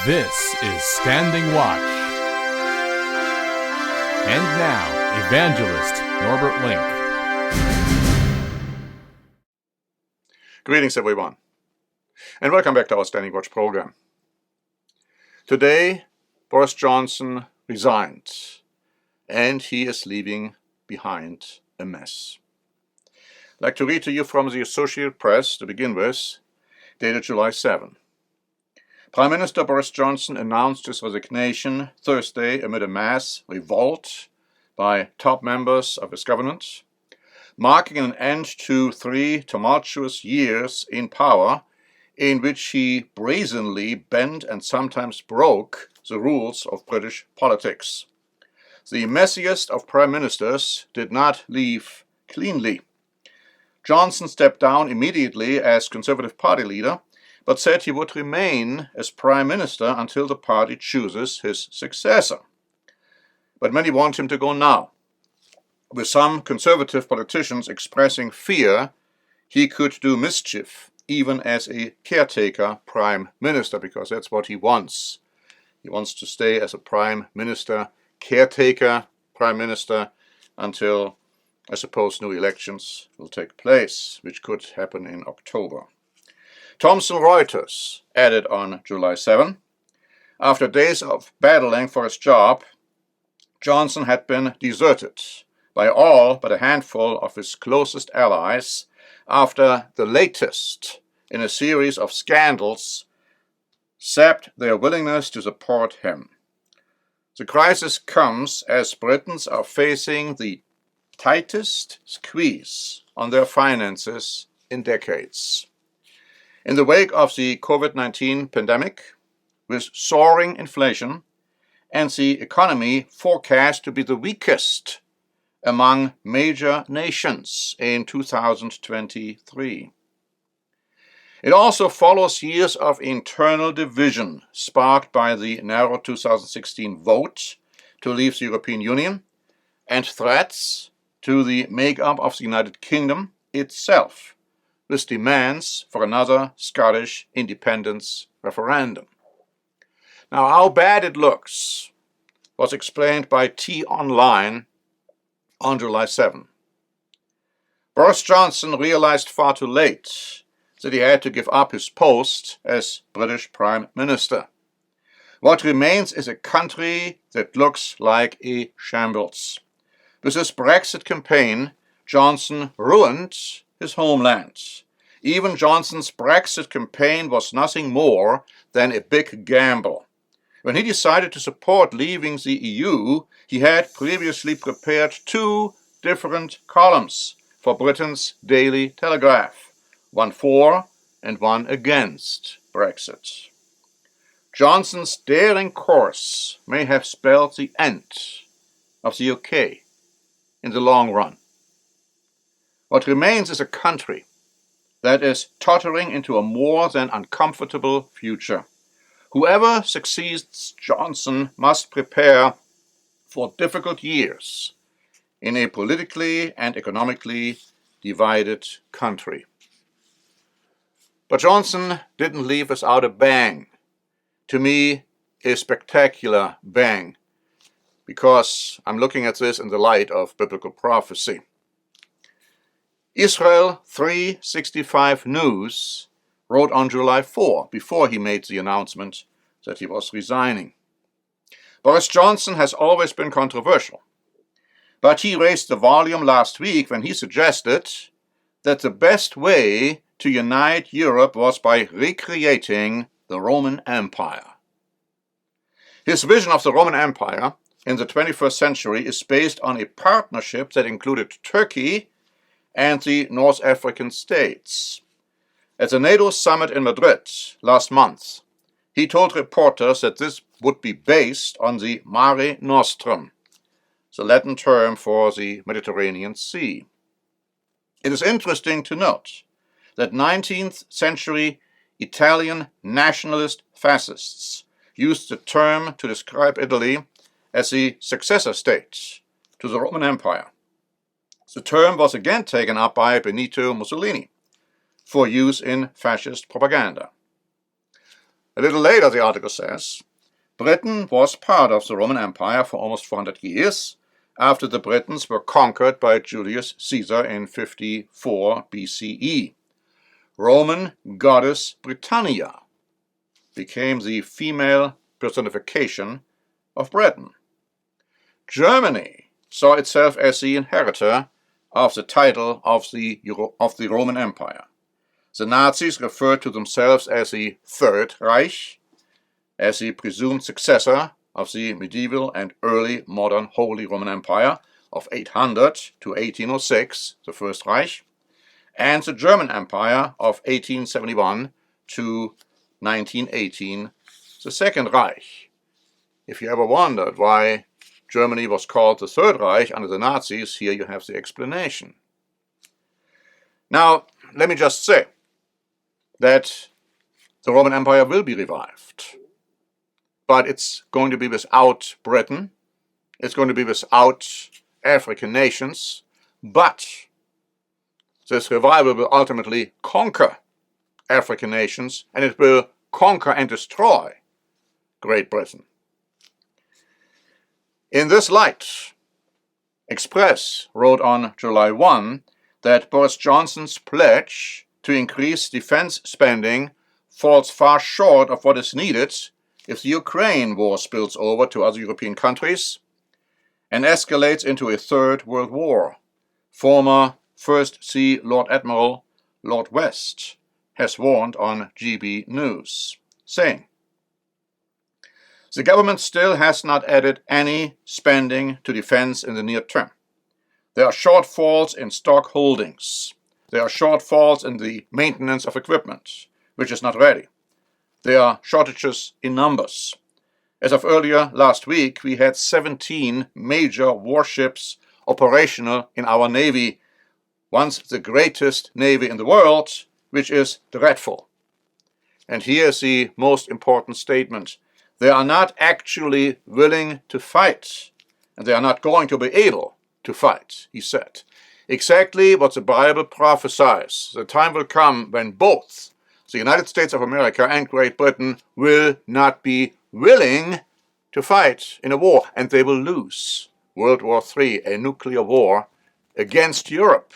This is Standing Watch. And now, Evangelist Norbert Link. Greetings, everyone, and welcome back to our Standing Watch program. Today, Boris Johnson resigned, and he is leaving behind a mess. I'd like to read to you from the Associated Press to begin with, dated July 7. Prime Minister Boris Johnson announced his resignation Thursday amid a mass revolt by top members of his government, marking an end to 3 tumultuous years in power in which he brazenly bent and sometimes broke the rules of British politics. The messiest of prime ministers did not leave cleanly. Johnson stepped down immediately as Conservative Party leader, but said he would remain as prime minister until the party chooses his successor. But many want him to go now, with some Conservative politicians expressing fear he could do mischief even as a caretaker prime minister, because that's what he wants. He wants to stay as a prime minister, caretaker prime minister, until, I suppose, new elections will take place, which could happen in October. Thomson Reuters added on July 7, after days of battling for his job, Johnson had been deserted by all but a handful of his closest allies after the latest in a series of scandals sapped their willingness to support him. The crisis comes as Britons are facing the tightest squeeze on their finances in decades. In the wake of the COVID-19 pandemic, with soaring inflation and the economy forecast to be the weakest among major nations in 2023. It also follows years of internal division sparked by the narrow 2016 vote to leave the European Union and threats to the make-up of the United Kingdom itself, with demands for another Scottish independence referendum. Now, how bad it looks was explained by T-Online on July 7. Boris Johnson realized far too late that he had to give up his post as British Prime Minister. What remains is a country that looks like a shambles. With his Brexit campaign, Johnson ruined his homeland. Even Johnson's Brexit campaign was nothing more than a big gamble. When he decided to support leaving the EU, he had previously prepared 2 different columns for Britain's Daily Telegraph, one for and one against Brexit. Johnson's daring course may have spelled the end of the UK in the long run. What remains is a country that is tottering into a more than uncomfortable future. Whoever succeeds Johnson must prepare for difficult years in a politically and economically divided country. But Johnson didn't leave without a bang. To me, a spectacular bang, because I'm looking at this in the light of biblical prophecy. Israel 365 News wrote on July 4, before he made the announcement that he was resigning. Boris Johnson has always been controversial, but he raised the volume last week when he suggested that the best way to unite Europe was by recreating the Roman Empire. His vision of the Roman Empire in the 21st century is based on a partnership that included Turkey and the North African states. At the NATO summit in Madrid last month, he told reporters that this would be based on the Mare Nostrum, the Latin term for the Mediterranean Sea. It is interesting to note that 19th century Italian nationalist fascists used the term to describe Italy as the successor state to the Roman Empire. The term was again taken up by Benito Mussolini for use in fascist propaganda. A little later, the article says, Britain was part of the Roman Empire for almost 400 years, after the Britons were conquered by Julius Caesar in 54 BCE. Roman goddess Britannia became the female personification of Britain. Germany saw itself as the inheritor of the title of the Roman Empire. The Nazis referred to themselves as the Third Reich, as the presumed successor of the medieval and early modern Holy Roman Empire of 800 to 1806, the First Reich, and the German Empire of 1871 to 1918, the Second Reich. If you ever wondered why Germany was called the Third Reich under the Nazis, here you have the explanation. Now, let me just say that the Roman Empire will be revived, but it's going to be without Britain, it's going to be without African nations, but this revival will ultimately conquer African nations, and it will conquer and destroy Great Britain. In this light, Express wrote on July 1 that Boris Johnson's pledge to increase defense spending falls far short of what is needed if the Ukraine war spills over to other European countries and escalates into a third world war. Former First Sea Lord Admiral Lord West has warned on GB News, saying, the government still has not added any spending to defense in the near term. There are shortfalls in stock holdings. There are shortfalls in the maintenance of equipment, which is not ready. There are shortages in numbers. As of earlier last week, we had 17 major warships operational in our Navy, once the greatest Navy in the world, which is dreadful. And here is the most important statement. They are not actually willing to fight, and they are not going to be able to fight, he said. Exactly what the Bible prophesies. The time will come when both the United States of America and Great Britain will not be willing to fight in a war, and they will lose World War III, a nuclear war against Europe.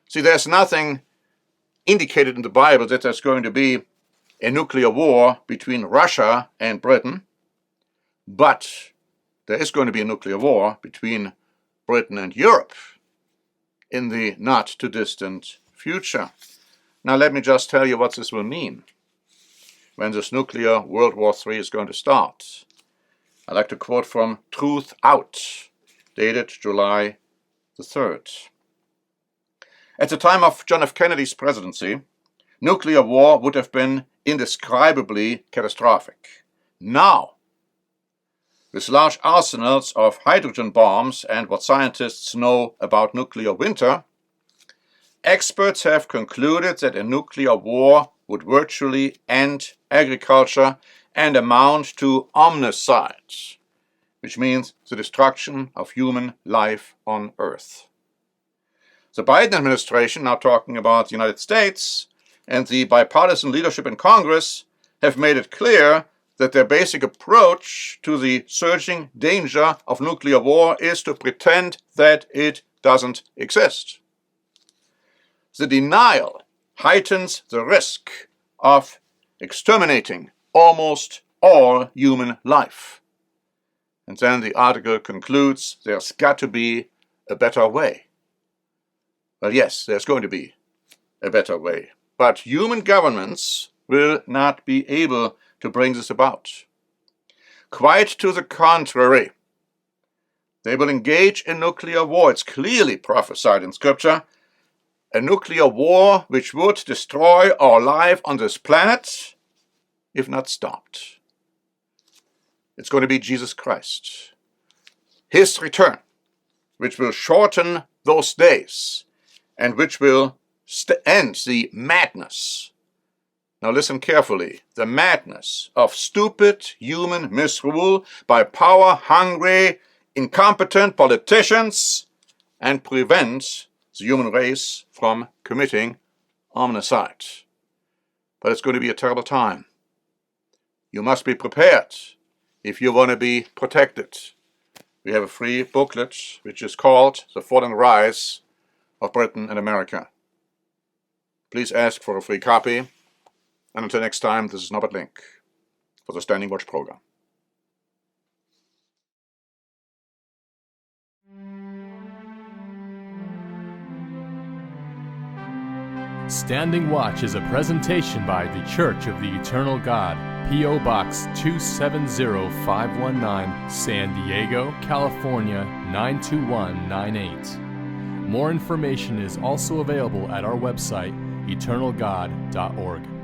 See, there's nothing indicated in the Bible that there's going to be a nuclear war between Russia and Britain, but there is going to be a nuclear war between Britain and Europe in the not too distant future. Now let me just tell you what this will mean when this nuclear World War III is going to start. I'd like to quote from Truth Out, dated July the 3rd. At the time of John F. Kennedy's presidency, nuclear war would have been indescribably catastrophic. Now, with large arsenals of hydrogen bombs and what scientists know about nuclear winter, experts have concluded that a nuclear war would virtually end agriculture and amount to omnicide, which means the destruction of human life on Earth. The Biden administration, now talking about the United States, and the bipartisan leadership in Congress have made it clear that their basic approach to the surging danger of nuclear war is to pretend that it doesn't exist. The denial heightens the risk of exterminating almost all human life. And then the article concludes there's got to be a better way. Well, yes, there's going to be a better way. But human governments will not be able to bring this about. Quite to the contrary. They will engage in nuclear war. It's clearly prophesied in Scripture. A nuclear war which would destroy our life on this planet if not stopped. It's going to be Jesus Christ. His return, which will shorten those days and which will end the madness. Now listen carefully. The madness of stupid human misrule by power-hungry, incompetent politicians and prevent the human race from committing homicide. But it's going to be a terrible time. You must be prepared if you want to be protected. We have a free booklet which is called The Fall and Rise of Britain and America. Please ask for a free copy. And until next time, this is Norbert Link for the Standing Watch program. Standing Watch is a presentation by The Church of the Eternal God, P.O. Box 270519, San Diego, California 92198. More information is also available at our website, eternalgod.org.